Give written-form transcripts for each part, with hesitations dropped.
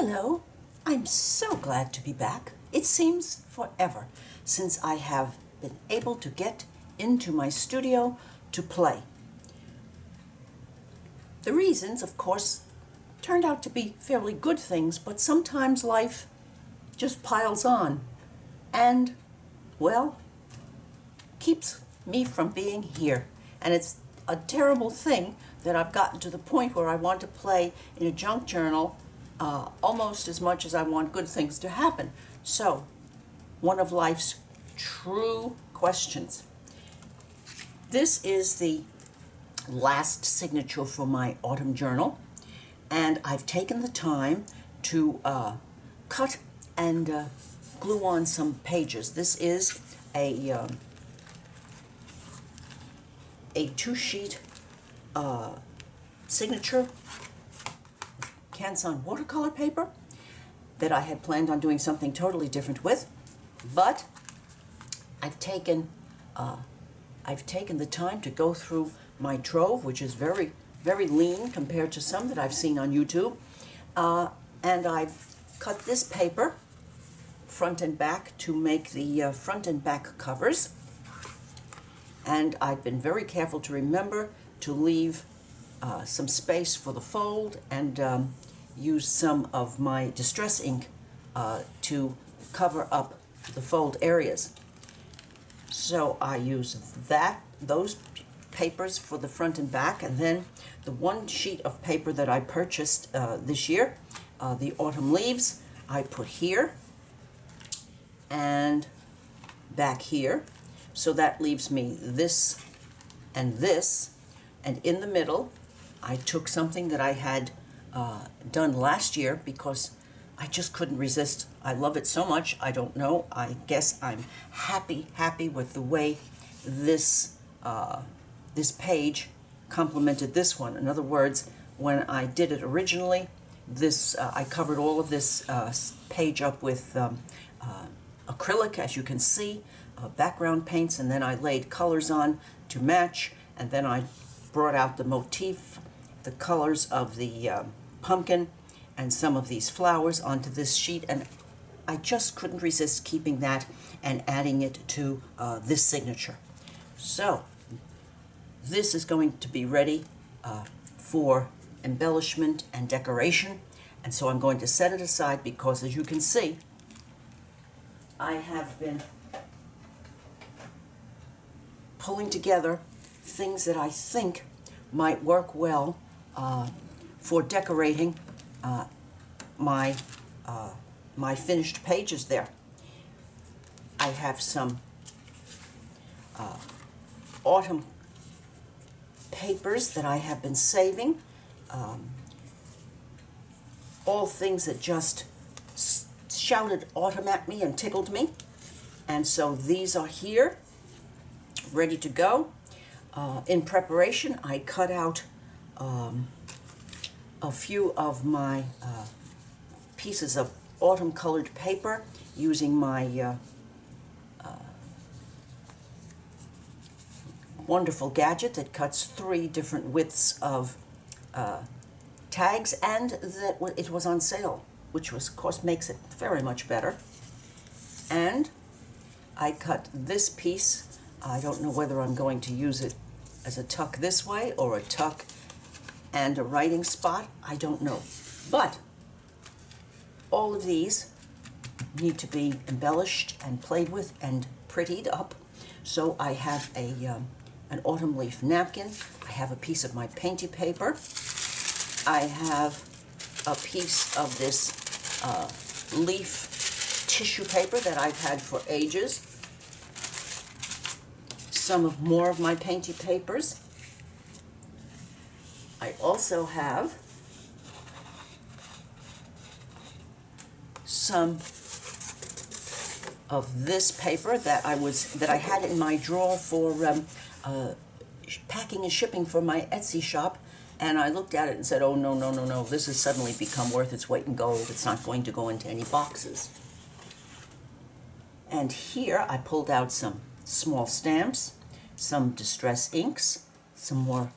Hello, I'm so glad to be back. It seems forever since I have been able to get into my studio to play. The reasons, of course, turned out to be fairly good things, but sometimes life just piles on and, well, keeps me from being here. And it's a terrible thing that I've gotten to the point where I want to play in a junk journal almost as much as I want good things to happen. So, one of life's true questions. This is the last signature for my autumn journal, and I've taken the time to cut and glue on some pages. This is a two-sheet signature Canson watercolor paper that I had planned on doing something totally different with, but I've taken the time to go through my trove, which is very, very lean compared to some that I've seen on YouTube, and I've cut this paper front and back to make the front and back covers. And I've been very careful to remember to leave some space for the fold and use some of my distress ink to cover up the fold areas. So I use those papers for the front and back, and then the one sheet of paper that I purchased this year, the autumn leaves, I put here and back here. So that leaves me this, and in the middle I took something that I had done last year because I just couldn't resist. I love it so much. I don't know. I guess I'm happy with the way this this page complemented this one. In other words, when I did it originally, I covered all of this page up with acrylic, as you can see, background paints, and then I laid colors on to match, and then I brought out the motif, the colors of the pumpkin and some of these flowers onto this sheet, and I just couldn't resist keeping that and adding it to this signature. So this is going to be ready for embellishment and decoration, and so I'm going to set it aside because, as you can see, I have been pulling together things that I think might work well for decorating my finished pages there. I have some autumn papers that I have been saving, all things that just shouted autumn at me and tickled me, and so these are here ready to go. In preparation, I cut out a few of my pieces of autumn colored paper using my wonderful gadget that cuts 3 different widths of tags, and that it was on sale, which was, of course, makes it very much better. And I cut this piece. I don't know whether I'm going to use it as a tuck this way or a tuck and a writing spot. I don't know. But all of these need to be embellished and played with and prettied up. So I have an autumn leaf napkin. I have a piece of my painty paper. I have a piece of this leaf tissue paper that I've had for ages. More of my painty papers. I also have some of this paper that I had in my drawer for packing and shipping for my Etsy shop, and I looked at it and said, oh no, this has suddenly become worth its weight in gold. It's not going to go into any boxes. And here I pulled out some small stamps, some distress inks, some more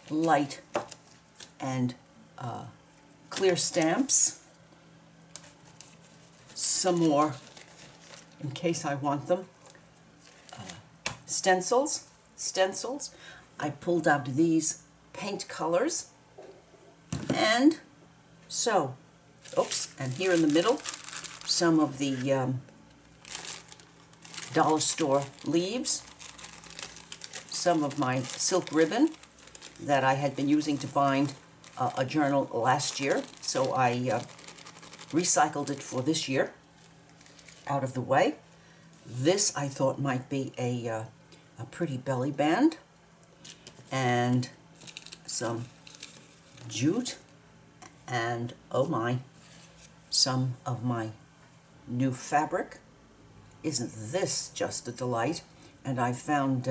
light and clear stamps, some more in case I want them, stencils. I pulled out these paint colors, and so, oops, and here in the middle, some of the dollar store leaves, some of my silk ribbon that I had been using to bind a journal last year, so I recycled it for this year, out of the way. This I thought might be a pretty belly band, and some jute, and oh my, some of my new fabric. Isn't this just a delight? And I found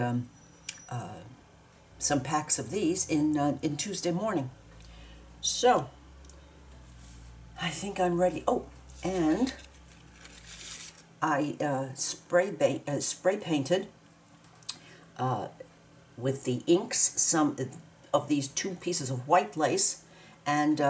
some packs of these in Tuesday morning. So I think I'm ready. Oh, and I spray painted with the inks some of these 2 pieces of white lace, and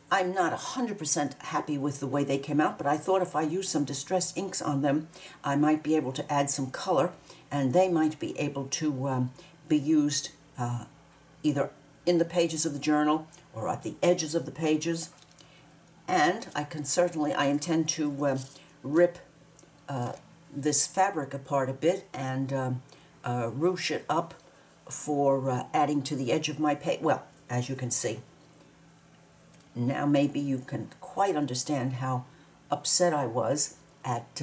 I'm not 100% happy with the way they came out, but I thought if I used some distressed inks on them, I might be able to add some color, and they might be able to be used either in the pages of the journal or at the edges of the pages. And I intend to rip this fabric apart a bit and ruche it up for adding to the edge of my page. Well, as you can see. Now maybe you can quite understand how upset I was at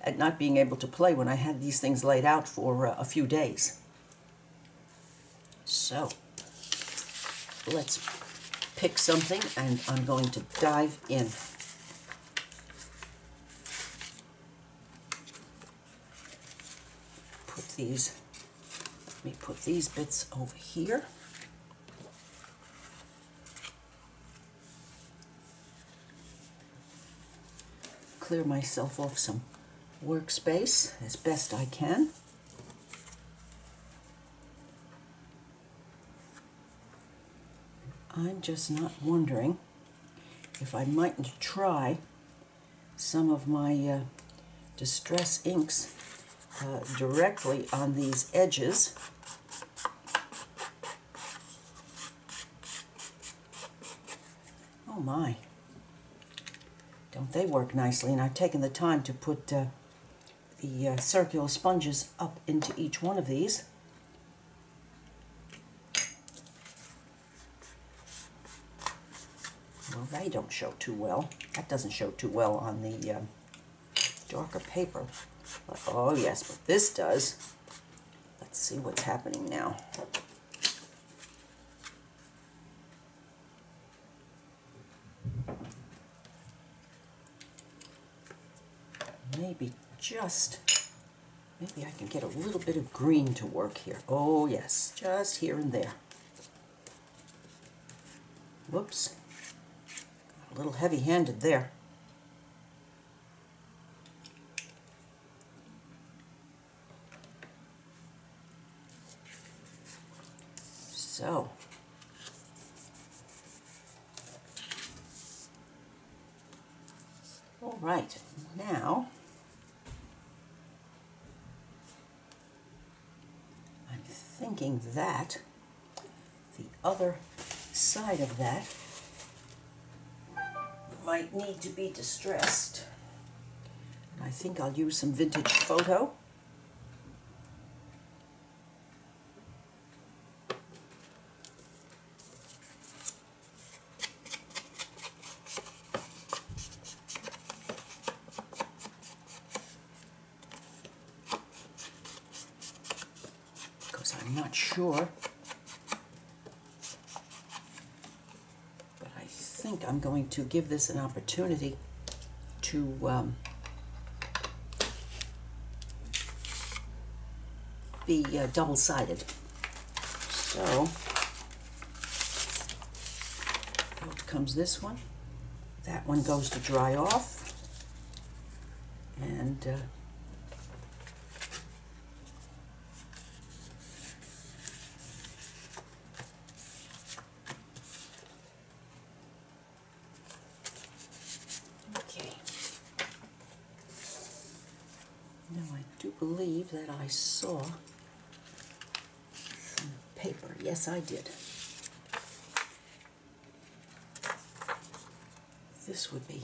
at not being able to play when I had these things laid out for a few days. So let's pick something, and I'm going to dive in. Let me put these bits over here. Clear myself off some workspace as best I can. I'm just not wondering if I mightn't try some of my distress inks directly on these edges. Oh my, don't they work nicely? And I've taken the time to put the circular sponges up into each one of these. Well, they don't show too well. That doesn't show too well on the darker paper. But, oh yes, but this does. Let's see what's happening now. Maybe I can get a little bit of green to work here. Oh yes, just here and there. Whoops. Got a little heavy-handed there. So, all right, now I'm thinking that the other side of that might need to be distressed. I think I'll use some vintage photo. I'm not sure, but I think I'm going to give this an opportunity to be double-sided. So out comes this one. That one goes to dry off, and believe that I saw some paper. Yes, I did. This would be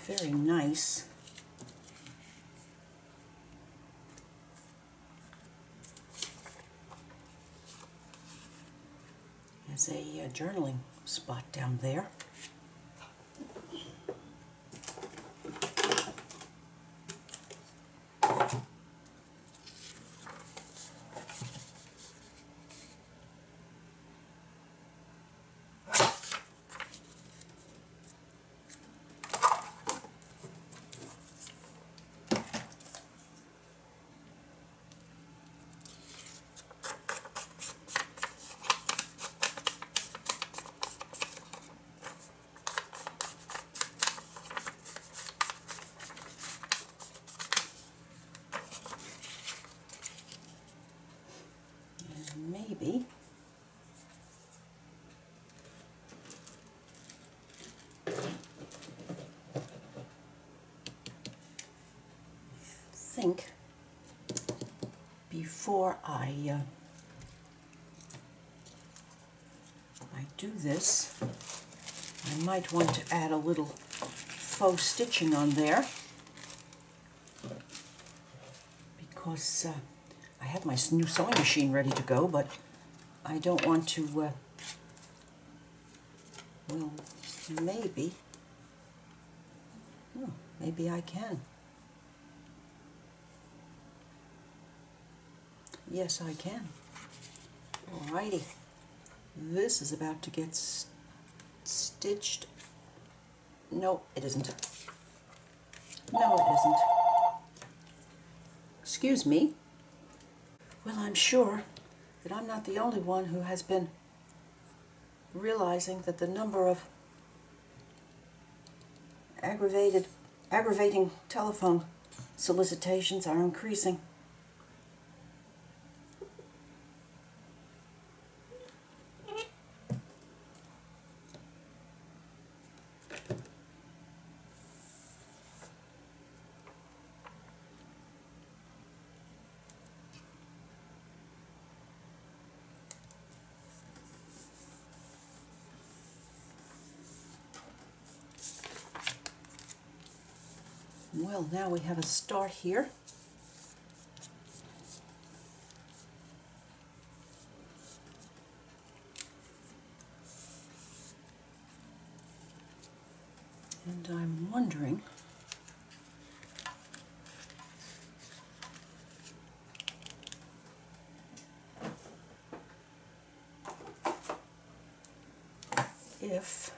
very nice. As a journaling spot down there. Maybe think before I do this, I might want to add a little faux stitching on there, because I have my new sewing machine ready to go, but I don't want to, well, maybe, oh, maybe I can. Yes, I can. Alrighty. This is about to get stitched. No, it isn't. No, it isn't. Excuse me. Well, I'm sure that I'm not the only one who has been realizing that the number of aggravating telephone solicitations are increasing. Well, now we have a start here. And I'm wondering if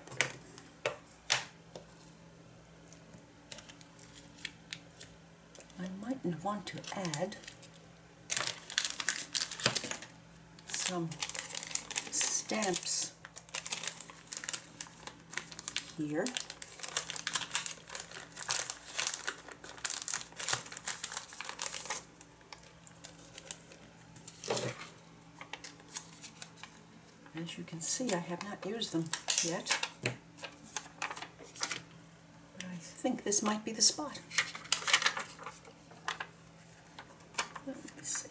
I mightn't want to add some stamps here. As you can see, I have not used them yet, but I think this might be the spot. Let me see.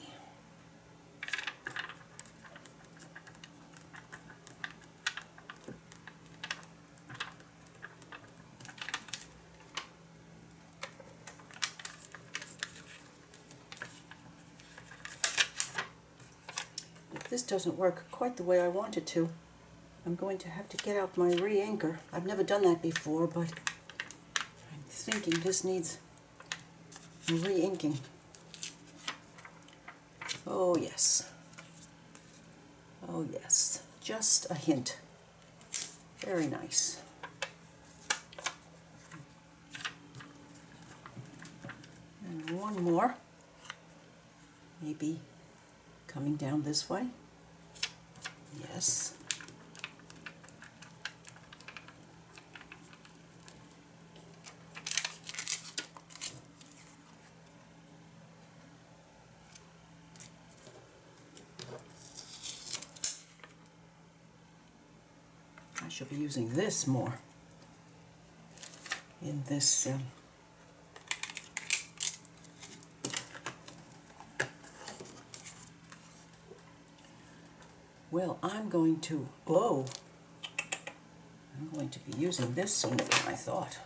If this doesn't work quite the way I want it to, I'm going to have to get out my re-inker. I've never done that before, but I'm thinking this needs re-inking. Oh yes. Oh yes. Just a hint. Very nice. And one more. Maybe coming down this way. Yes. I should be using this more in this Well, I'm going to be using this sooner than I thought.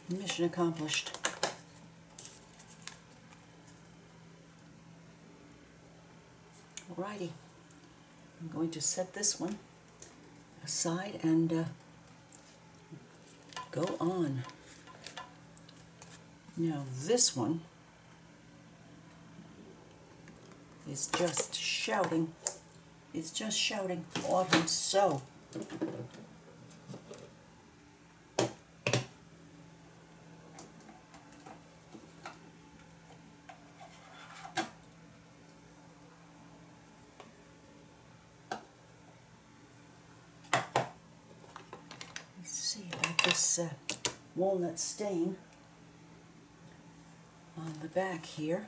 Mission accomplished. Alrighty, I'm going to set this one aside and go on. Now this one is just shouting. It's just shouting autumn so. See about this walnut stain on the back here.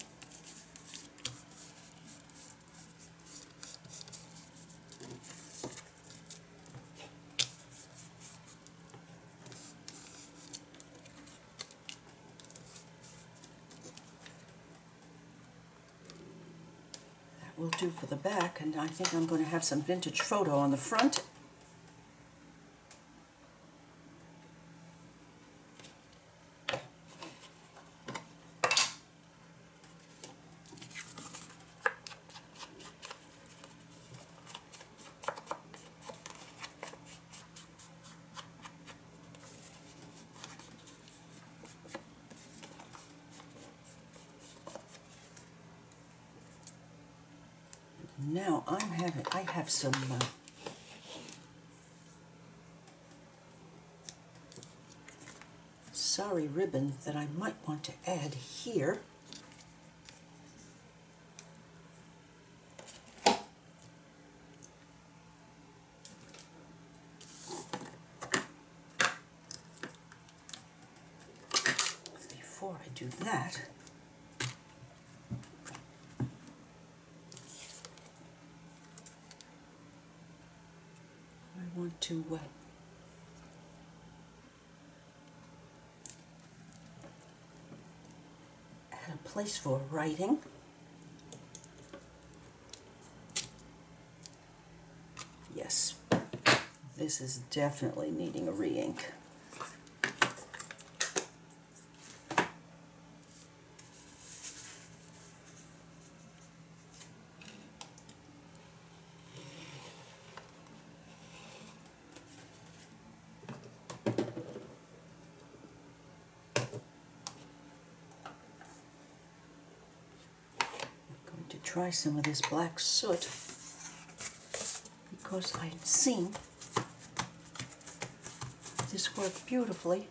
That will do for the back, and I think I'm going to have some vintage photo on the front. Now I have some sari ribbon that I might want to add here. Before I do that, I want to add a place for writing. Yes, this is definitely needing a re-ink. Try some of this black soot because I've seen this work beautifully.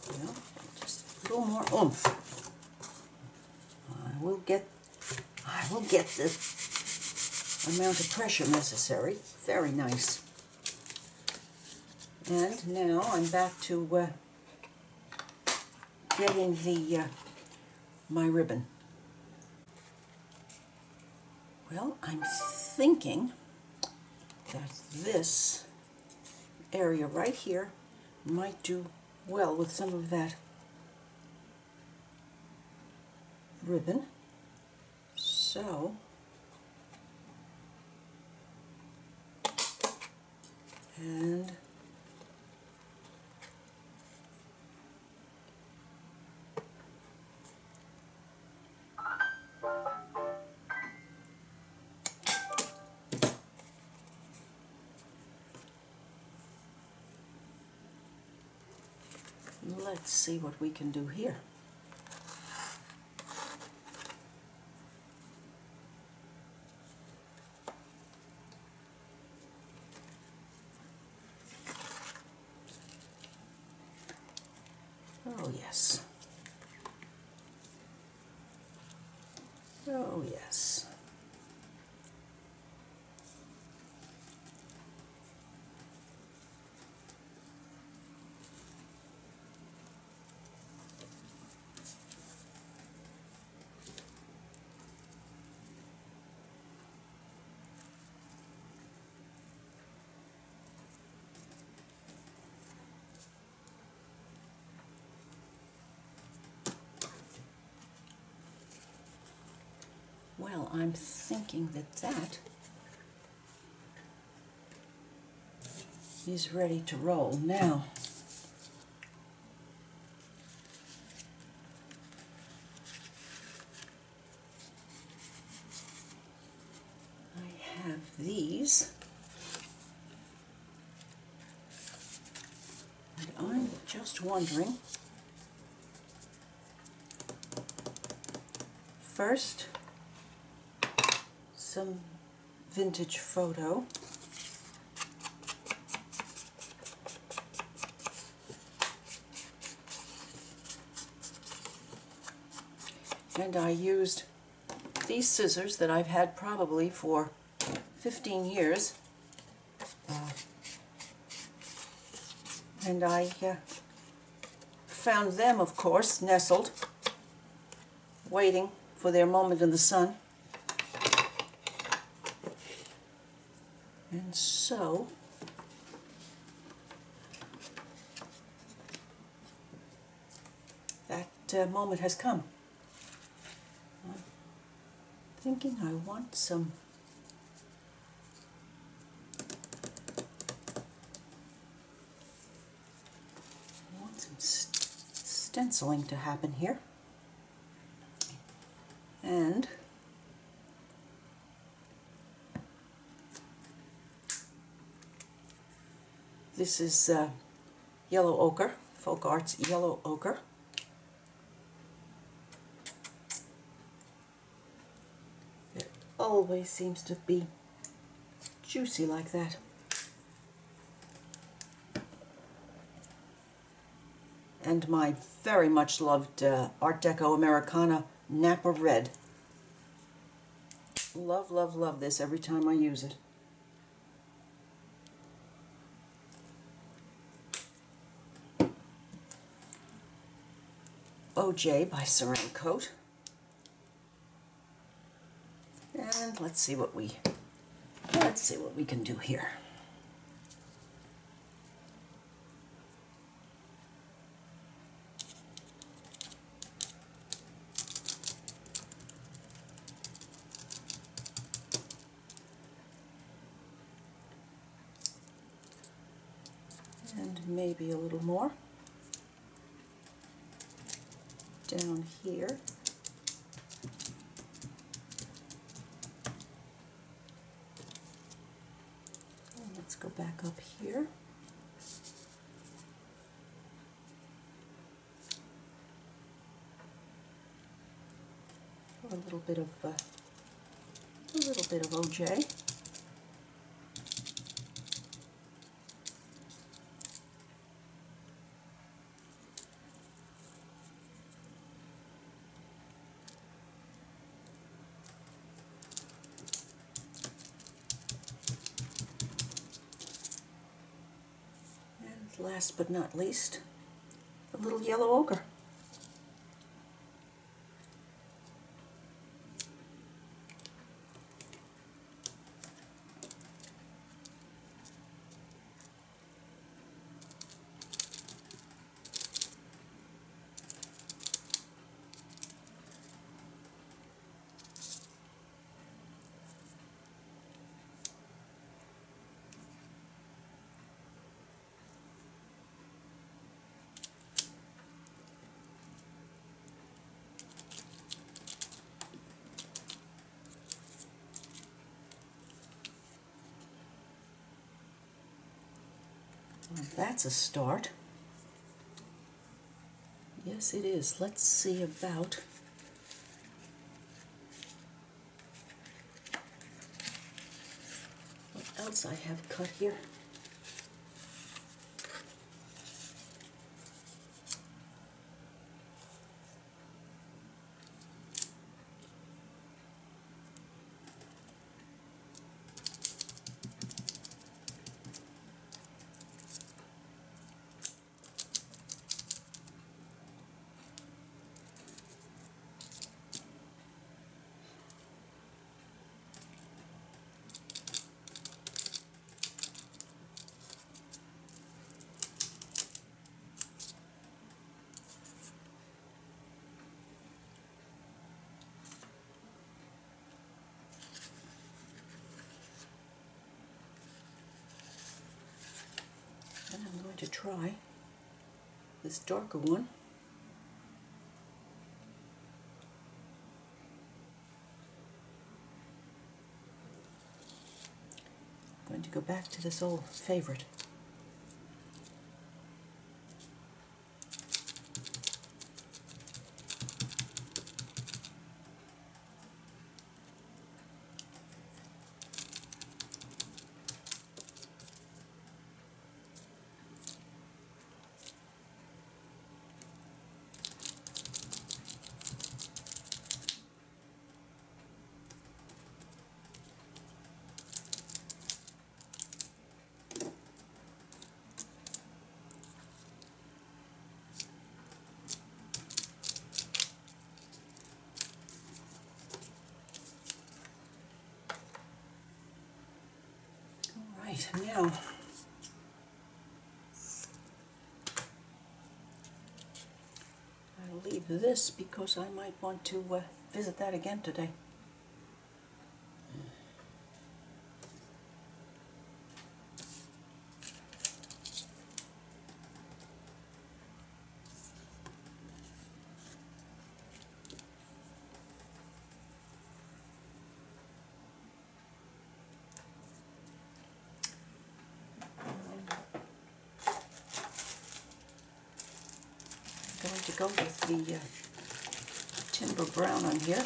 Well, just a little more oomph. I will get the amount of pressure necessary. Very nice. And now I'm back to getting the my ribbon. Well, I'm thinking that this area right here might do well with some of that ribbon. So and let's see what we can do here. Oh yes. Oh, yes. Well, I'm thinking that that is ready to roll. Now, I have these, and I'm just wondering, first, some vintage photo. And I used these scissors that I've had probably for 15 years. And I found them, of course, nestled, waiting for their moment in the sun. And so, that moment has come. I'm thinking I want some stenciling to happen here. And this is yellow ochre, Folk Arts yellow ochre. It always seems to be juicy like that. And my very much loved Art Deco Americana Napa Red. Love, love, love this every time I use it. OJ by Ceramcoat. And let's see what we can do here. And maybe a little more down here. And let's go back up here. A little bit of OJ. And last but not least, a little yellow ochre. Well, that's a start. Yes, it is. Let's see about what else I have cut here. to try this darker one. I'm going to go back to this old favorite. Now, I'll leave this because I might want to visit that again today. Going to go with the Timber Brown on here.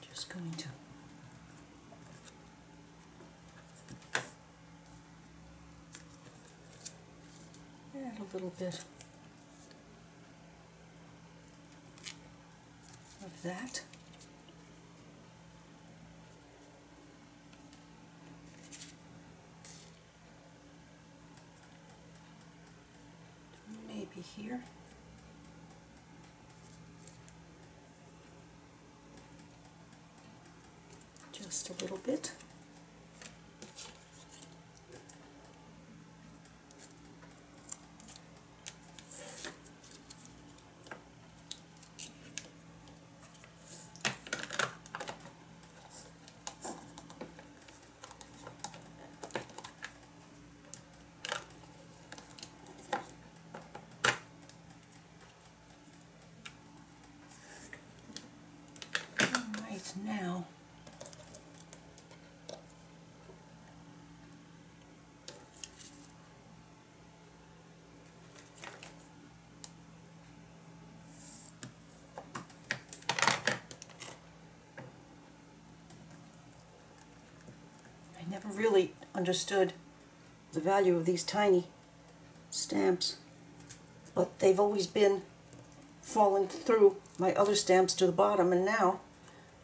Just going to add a little bit of that. Maybe here. Just a little bit. Now, I never really understood the value of these tiny stamps, but they've always been falling through my other stamps to the bottom, and now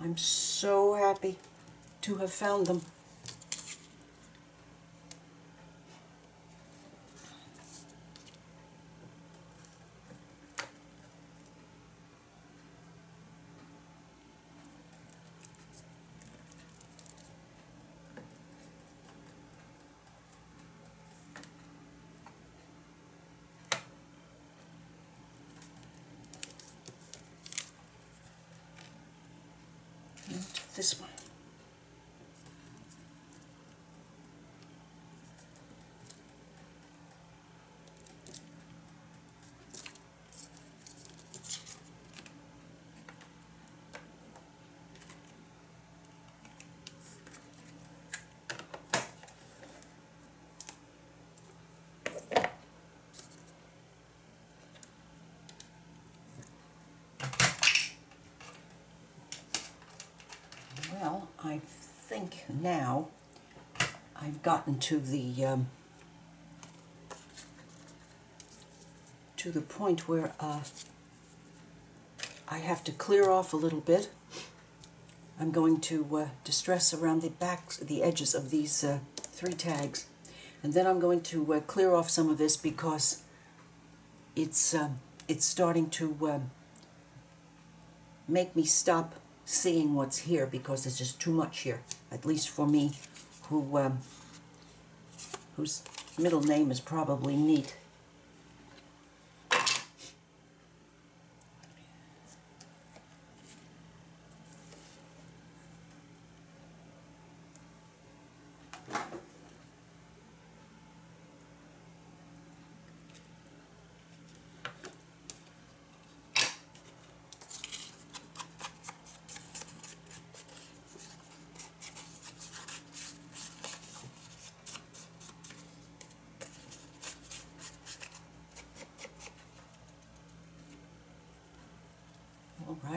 I'm so happy to have found them. And this one. Well, I think now I've gotten to the point where I have to clear off a little bit. I'm going to distress around the backs, the edges of these 3 tags, and then I'm going to clear off some of this because it's starting to make me stop seeing what's here because there's just too much here, at least for me, whose middle name is probably Neat.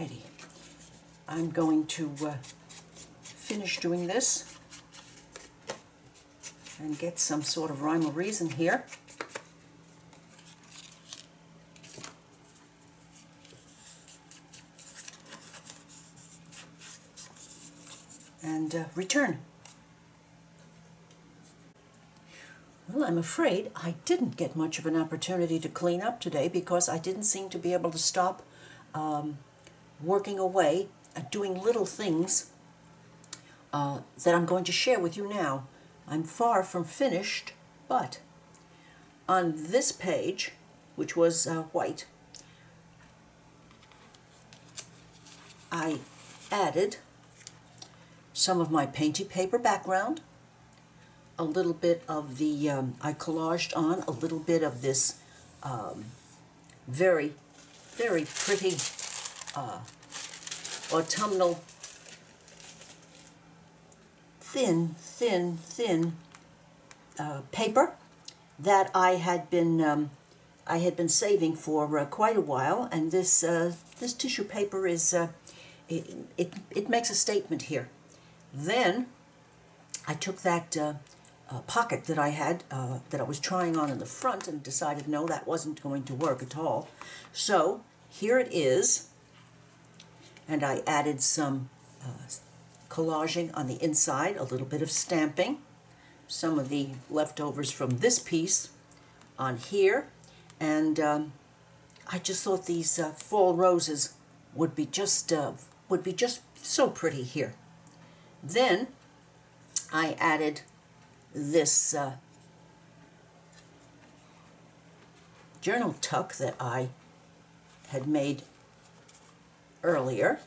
Alrighty, I'm going to finish doing this and get some sort of rhyme or reason here. And return. Well, I'm afraid I didn't get much of an opportunity to clean up today because I didn't seem to be able to stop working away at doing little things that I'm going to share with you now. I'm far from finished, but on this page, which was white, I added some of my painty paper background, a little bit of the, I collaged on a little bit of this very, very pretty autumnal thin paper that I had been saving for quite a while, and this this tissue paper is it makes a statement here. Then I took that pocket that I had that I was trying on in the front and decided no, that wasn't going to work at all. So here it is, and I added some collaging on the inside, a little bit of stamping, some of the leftovers from this piece on here, and I just thought these fall roses would be just so pretty here. Then I added this journal tuck that I had made earlier,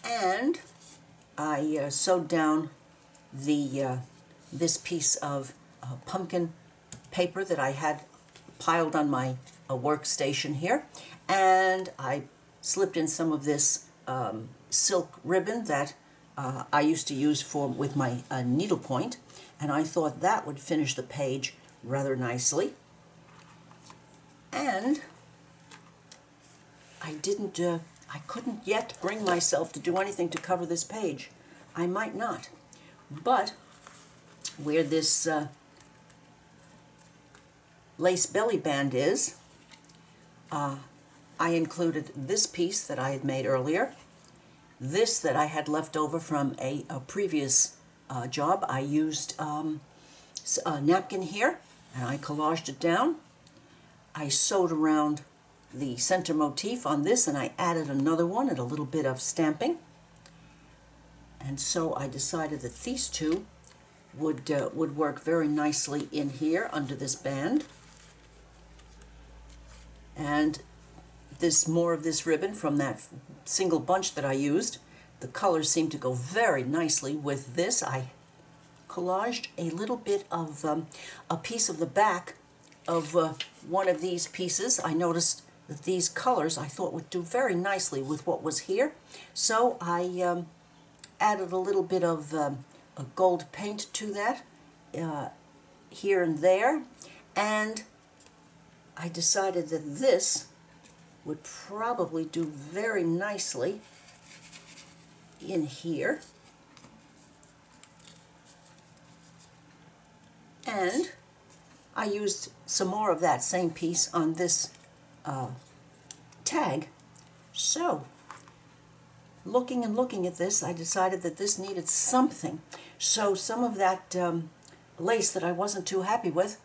and I sewed down the this piece of pumpkin paper that I had piled on my workstation here, and I slipped in some of this silk ribbon that I used to use with my needlepoint, and I thought that would finish the page rather nicely. And I couldn't yet bring myself to do anything to cover this page. I might not, but where this lace belly band is, I included this piece that I had made earlier. This that I had left over from a previous job. I used a napkin here, and I collaged it down. I sewed around the center motif on this, and I added another one and a little bit of stamping. And so I decided that these two would work very nicely in here under this band. And this more of this ribbon from that single bunch that I used. The colors seem to go very nicely with this. I collaged a little bit of a piece of the back of one of these pieces. I noticed that these colors I thought would do very nicely with what was here. So I added a little bit of a gold paint to that here and there, and I decided that this would probably do very nicely in here. And I used some more of that same piece on this tag. So, looking at this, I decided that this needed something. So some of that lace that I wasn't too happy with,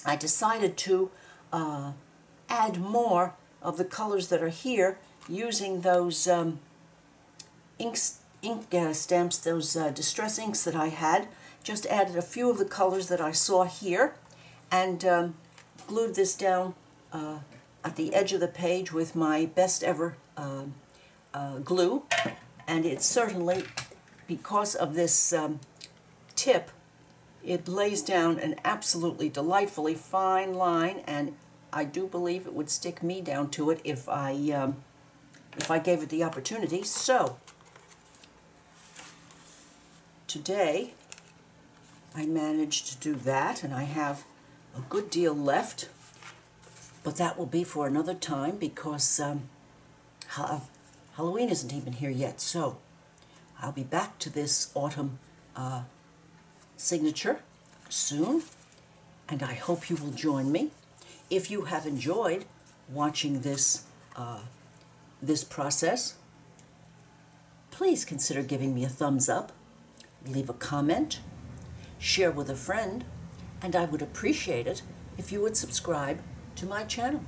I decided to add more of the colors that are here using those ink stamps, those distress inks that I had. Just added a few of the colors that I saw here, and glued this down at the edge of the page with my best ever glue. And it certainly, because of this tip, it lays down an absolutely delightfully fine line, and I do believe it would stick me down to it if I gave it the opportunity. So today I managed to do that, and I have a good deal left, but that will be for another time because Halloween isn't even here yet, so I'll be back to this autumn signature soon, and I hope you will join me. If you have enjoyed watching this this process, please consider giving me a thumbs up, leave a comment, share with a friend, and I would appreciate it if you would subscribe to my channel.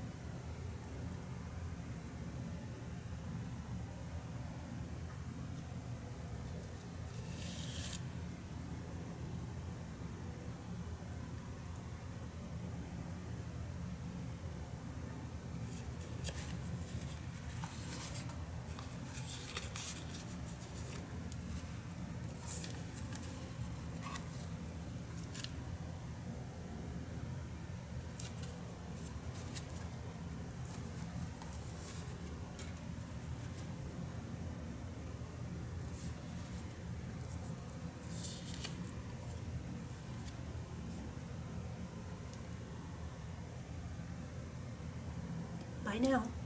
Bye now.